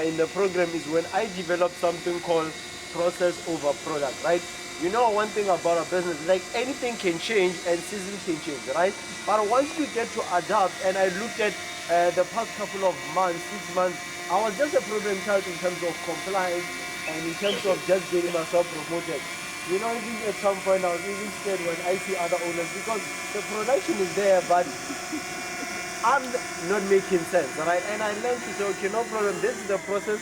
in the program is when I developed something called process over product, right? You know, one thing about a business, like anything can change and season can change, right? But once you get to adapt, and I looked at the past couple of months, 6 months, I was just a problem child in terms of compliance and in terms of just getting myself promoted. You know, even at some point I was even scared when I see other owners because the production is there, but I'm not making sense, right? And I learned to say, okay, no problem, this is the process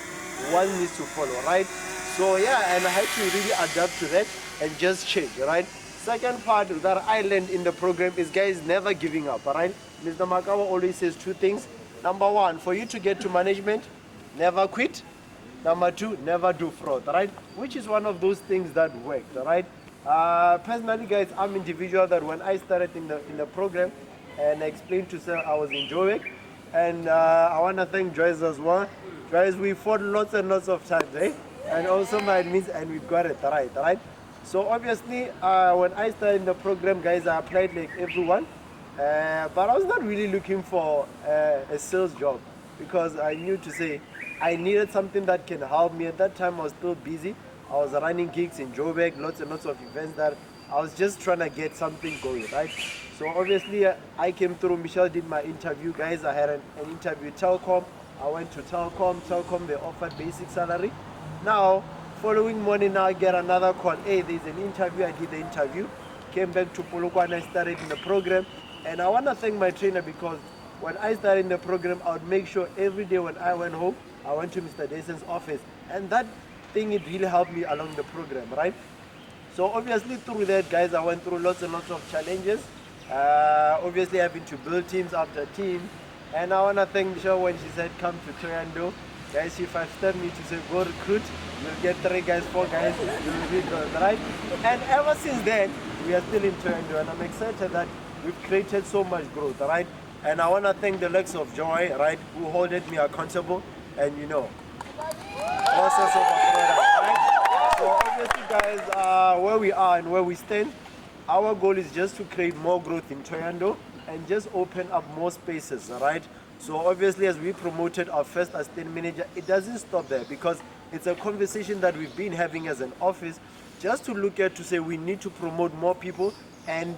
one needs to follow, right? So yeah, and I had to really adapt to that and just change, right? Second part that I learned in the program is, guys, never giving up, right? Mr. Makawa always says two things. Number one, for you to get to management, never quit. Number two, never do fraud, right? Which is one of those things that worked, right? Personally, guys, I'm an individual that when I started in the program and I explained to Sir I was in Joburg, and I want to thank Joyce as well. Joyce, we fought lots and lots of times, eh? And also my admins, and we got it right? So obviously, when I started in the program, guys, I applied like everyone, but I was not really looking for a sales job because I knew to say I needed something that can help me. At that time, I was still busy. I was running gigs in Joburg, lots and lots of events that I was just trying to get something going, right? So obviously, I came through. Michelle did my interview, guys. I had an interview with Telkom. I went to Telkom. Telkom, they offered basic salary. Now, following morning, now I get another call. Hey, there's an interview. I did the interview. Came back to Polokwane. I started in the program. And I want to thank my trainer because when I started in the program, I would make sure every day when I went home, I went to Mr. Dyson's office. And that thing, it really helped me along the program, right? So obviously through that, guys, I went through lots and lots of challenges. Obviously having to build teams after team. And I want to thank Michelle when she said, come to Toyando. Guys, she five-stepped me to say, go recruit. You'll get 3 guys, 4 guys, you'll be good, right? And ever since then, we are still in Toyando. And I'm excited that we've created so much growth, right? And I want to thank the likes of Joy, right, who holded me accountable. And you know, process of a product, right? So obviously, guys, where we are and where we stand, our goal is just to create more growth in Toyando and just open up more spaces, right? So obviously, as we promoted our first assistant manager, it doesn't stop there because it's a conversation that we've been having as an office just to look at to say we need to promote more people, and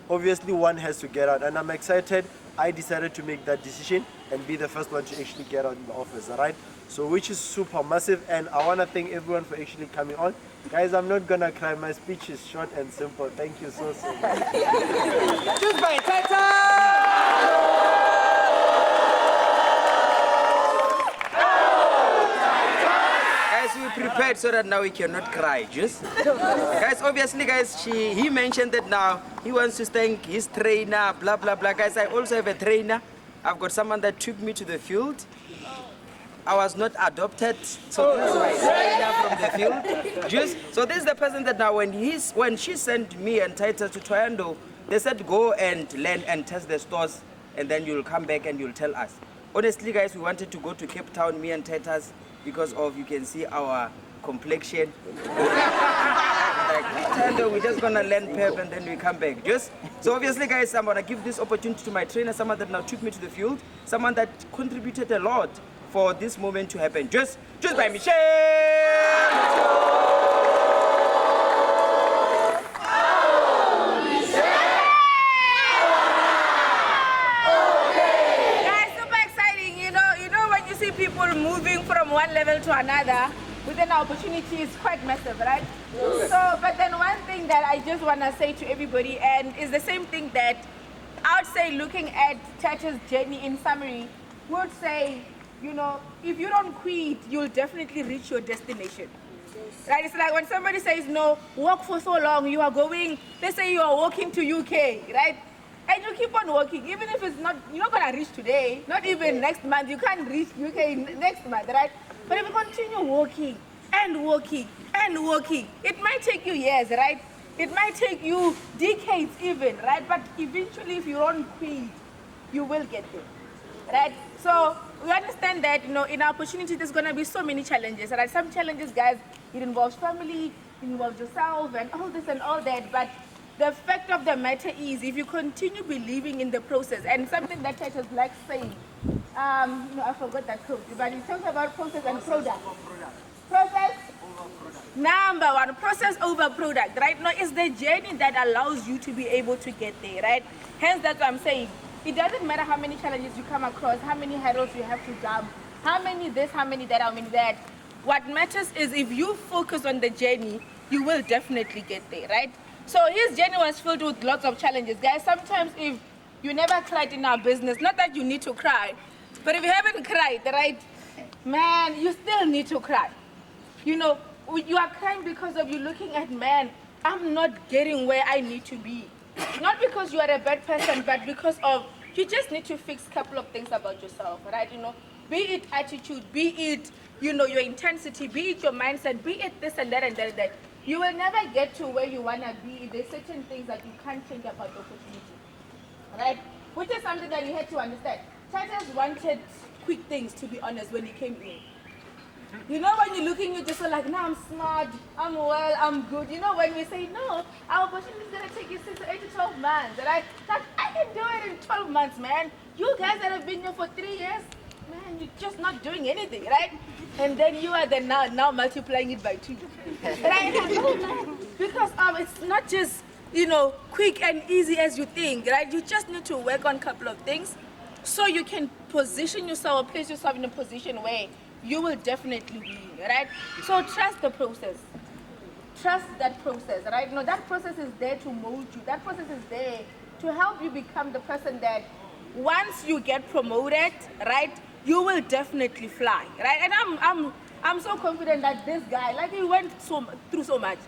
obviously one has to get out. And I'm excited. I decided to make that decision and be the first one to actually get out in the office, all right? So which is super massive, and I want to thank everyone for actually coming on. Guys, I'm not gonna cry. My speech is short and simple. Thank you so much. Choose by Titus! We prepared so that now we cannot cry, just guys. Obviously, guys, he mentioned that now he wants to thank his trainer, blah blah blah. Guys, I also have a trainer. I've got someone that took me to the field. I was not adopted, so this is my trainer from the field. Just so this is the person that now when she sent me and Titus to Toyando, they said go and learn and test the stores, and then you'll come back and you'll tell us. Honestly, guys, we wanted to go to Cape Town, me and Titus, because of, you can see our complexion. Like, Toyando, we're just gonna learn pep and then we come back. Just so obviously, guys, I'm gonna give this opportunity to my trainer, someone that now took me to the field, someone that contributed a lot for this moment to happen. Just by Michelle. Moving from one level to another with an opportunity is quite massive, right? So, but then one thing that I just want to say to everybody, and is the same thing that I would say, looking at Titus' journey in summary, would say you know, if you don't quit, you'll definitely reach your destination. Right? It's like when somebody says, no, walk for so long, you are going, let's say you are walking to UK, right? And you keep on walking, even if it's not, you're not gonna reach today, not even next month, you can't reach UK next month, right? But if you continue walking and walking and walking, it might take you years, right? It might take you decades even, right? But eventually if you don't quit, you will get there, right? So we understand that, you know, in our opportunity, there's gonna be so many challenges, right? Some challenges, guys, it involves family, it involves yourself and all this and all that, but the fact of the matter is, if you continue believing in the process, and something that Titus likes saying, no, I forgot that quote, but he talks about process and product. Process, number one, process over product, right? No, it's the journey that allows you to be able to get there, right? Hence, that's what I'm saying. It doesn't matter how many challenges you come across, how many hurdles you have to jump, how many this, how many that, how many that. What matters is if you focus on the journey, you will definitely get there, right? So his journey was filled with lots of challenges. Guys, sometimes if you never cried in our business, not that you need to cry, but if you haven't cried, right, man, you still need to cry. You know, you are crying because of you looking at, man, I'm not getting where I need to be. Not because you are a bad person, but because of, you just need to fix a couple of things about yourself, right? You know, be it attitude, be it, you know, your intensity, be it your mindset, be it this and that and that and that. You will never get to where you want to be. There's certain things that you can't change about the opportunity, right? Which is something that you had to understand. Titus wanted quick things, to be honest, when he came in. You know, when you're looking, you're just like, no, I'm smart, I'm well, I'm good. You know, when we say, no, our opportunity is going to take you 6 to 8 to 12 months. Right? Like, I can do it in 12 months, man. You guys that have been here for 3 years, man, you're just not doing anything, right? And then you are then now multiplying it by 2. Right? Because it's not just, you know, quick and easy as you think, right? You just need to work on a couple of things so you can position yourself or place yourself in a position where you will definitely win, right? So trust the process. Trust that process, right? No, that process is there to mold you. That process is there to help you become the person that once you get promoted, right, you will definitely fly, right? And I'm so confident that this guy, like he went through so much.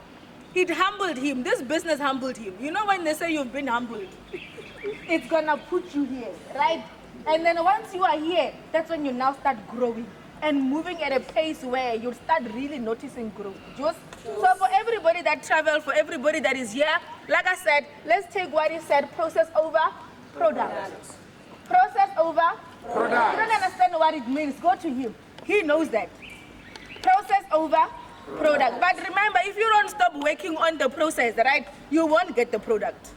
It humbled him. This business humbled him. You know when they say you've been humbled, it's gonna put you here, right? And then once you are here, that's when you now start growing and moving at a pace where you start really noticing growth. So for everybody that traveled, for everybody that is here, like I said, let's take what he said, process over product. Process over product. You don't understand what it means, go to him. He knows that. Process over product. But remember, if you don't stop working on the process, right, you won't get the product.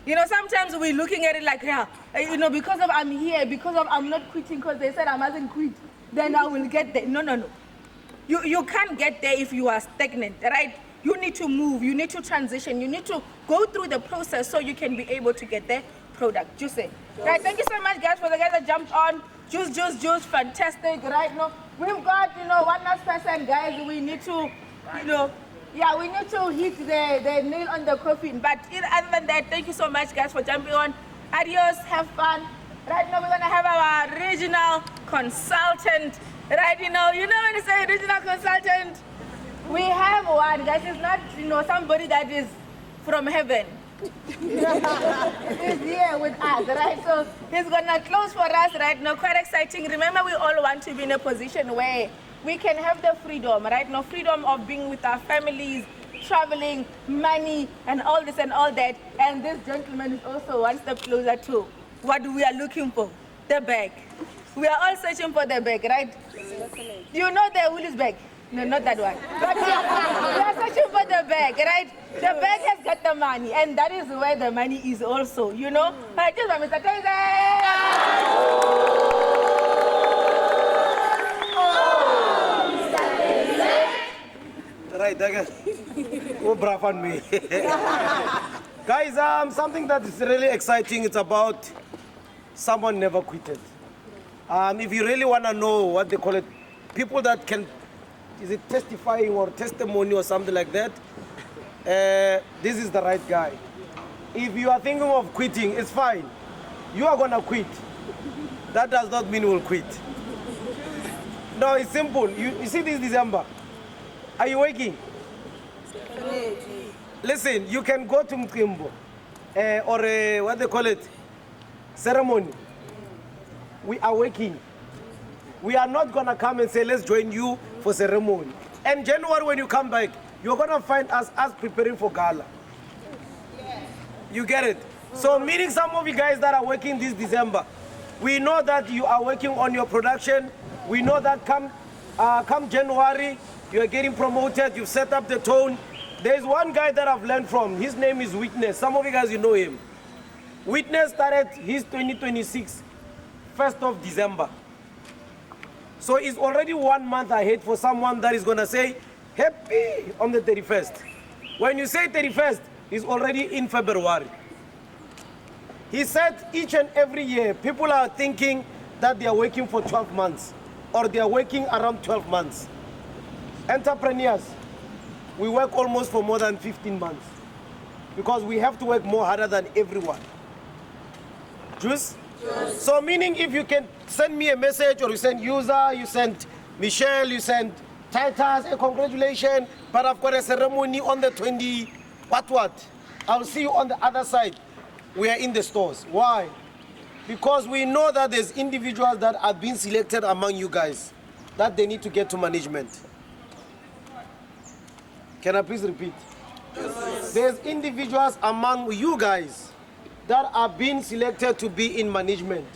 You know, sometimes we're looking at it like, yeah, you know, because of I'm here, because of I'm not quitting because they said I mustn't quit, then I will get there. No. You can't get there if you are stagnant, right? You need to move, you need to transition, you need to go through the process so you can be able to get the product. Juice. Right, thank you so much, guys, for the guys that jumped on. Juice, fantastic, right? No, we've got, you know, one last person, guys. We need to, you know, yeah, we need to hit the nail on the coffin. But other than that, thank you so much, guys, for jumping on. Adios, have fun. Right now, we're gonna have our regional consultant. Right, you know when you say regional consultant, we have one, guys. It's not, you know, somebody that is from heaven. He's here with us, right? So he's gonna close for us right now. Quite exciting. Remember, we all want to be in a position where we can have the freedom, right? No freedom of being with our families, traveling, money, and all this and all that. And this gentleman is also one step closer to what we are looking for, the bag. We are all searching for the bag, right? You know the Willis bag? No, not that one. But we are searching for the bag, right? The bag has got the money, and that is where the money is also, you know? Just for Mr. Right, oh, bravo on me. Guys, something that is really exciting, it's about someone never quitted. If you really want to know what they call it, people that can, is it testifying or testimony or something like that, this is the right guy. If you are thinking of quitting, it's fine. You are going to quit. That does not mean we'll quit. No, it's simple. You see this December. Are you working? Listen, you can go to Mkimbo or what they call it, ceremony. We are working. We are not going to come and say, let's join you for ceremony. And January, when you come back, you're going to find us preparing for gala. You get it? So meaning some of you guys that are working this December, we know that you are working on your production. We know that come January, you are getting promoted, you've set up the tone. There's one guy that I've learned from. His name is Witness. Some of you guys, you know him. Witness started his 2026, 1st of December. So it's already 1 month ahead for someone that is going to say, happy on the 31st. When you say 31st, it's already in February. He said each and every year, people are thinking that they are working for 12 months or they are working around 12 months. Entrepreneurs, we work almost for more than 15 months because we have to work more harder than everyone. Juice? Yes. So meaning if you can send me a message or you send User, you send Michelle, you send Titus, congratulations, but I've got a ceremony on the 20, what? I'll see you on the other side. We are in the stores. Why? Because we know that there's individuals that have been selected among you guys that they need to get to management. Can I please repeat? Yes. There's individuals among you guys that are being selected to be in management.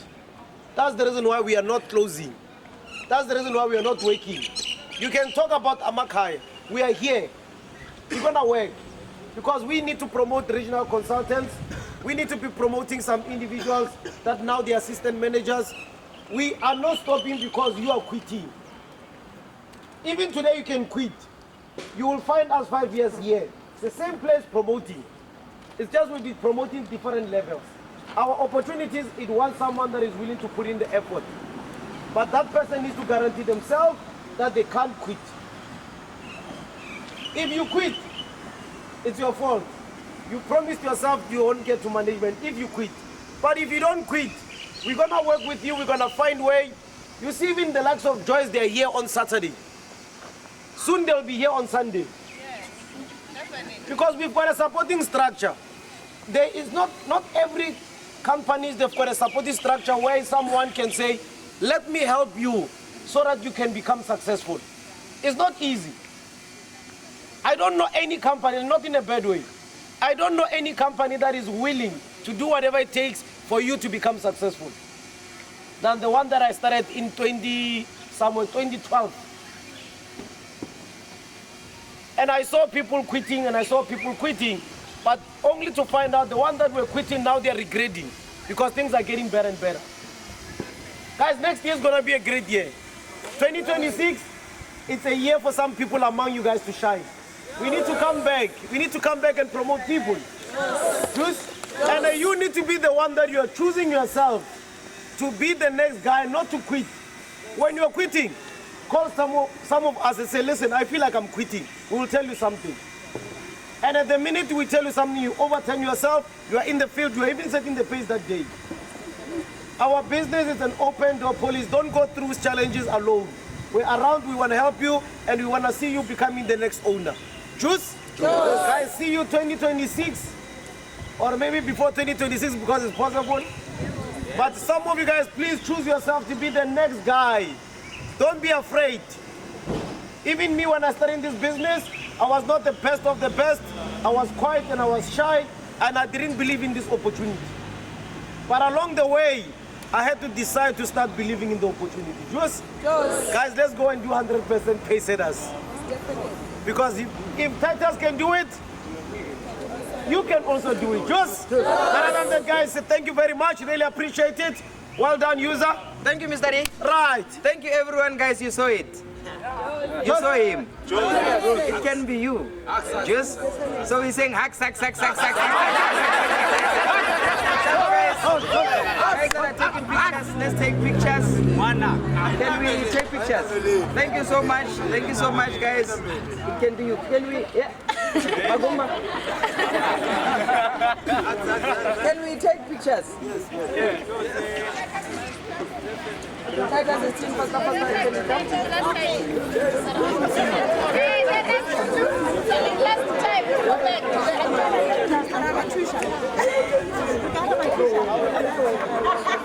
That's the reason why we are not closing. That's the reason why we are not working. You can talk about Amakai. We are here. We're gonna work. Because we need to promote regional consultants. We need to be promoting some individuals that now the assistant managers. We are not stopping because you are quitting. Even today you can quit. You will find us 5 years here. It's the same place promoting. It's just we'll be promoting different levels. Our opportunities, it wants someone that is willing to put in the effort. But that person needs to guarantee themselves that they can't quit. If you quit, it's your fault. You promised yourself you won't get to management if you quit. But if you don't quit, we're gonna work with you, we're gonna find way. You see even the likes of Joyce, they're here on Saturday. Soon they'll be here on Sunday. Yes, definitely. Because we've got a supporting structure. There is not every company, they've got a supporting structure where someone can say, let me help you so that you can become successful. It's not easy. I don't know any company, not in a bad way. I don't know any company that is willing to do whatever it takes for you to become successful than the one that I started in 2012. And I saw people quitting and I saw people quitting, but only to find out the one that were quitting now they're regretting because things are getting better and better. Guys, next year is going to be a great year. 2026, it's a year for some people among you guys to shine. We need to come back. We need to come back and promote people. And you need to be the one that you are choosing yourself to be the next guy, not to quit. When you're quitting, call some of us and say, listen, I feel like I'm quitting. We will tell you something. And at the minute we tell you something, you overturn yourself, you are in the field, you are even setting the pace that day. Our business is an open door policy. Don't go through challenges alone. We're around, we want to help you, and we want to see you becoming the next owner. Choose? Guys, see you 2026, or maybe before 2026 because it's possible. But some of you guys, please choose yourself to be the next guy. Don't be afraid. Even me, when I started this business, I was not the best of the best. I was quiet and I was shy, and I didn't believe in this opportunity. But along the way, I had to decide to start believing in the opportunity. Just, guys, let's go and do 100% pay setters. Because if Titus can do it, you can also do it. Just, other than that, guys, thank you very much. Really appreciate it. Well done, user. Thank you, Mr. D. Right. Thank you, everyone, guys. You saw it. You saw him. It can be you. Just so he's saying hack, sack, sack, sack, sack, sack. Guys that are taking pictures, let's take pictures. Can we take pictures? Thank you so much. Thank you so much, guys. It can be you. Can we? Yeah. Can we take pictures? Yes. Titus is team first, Okay, last time. Go back.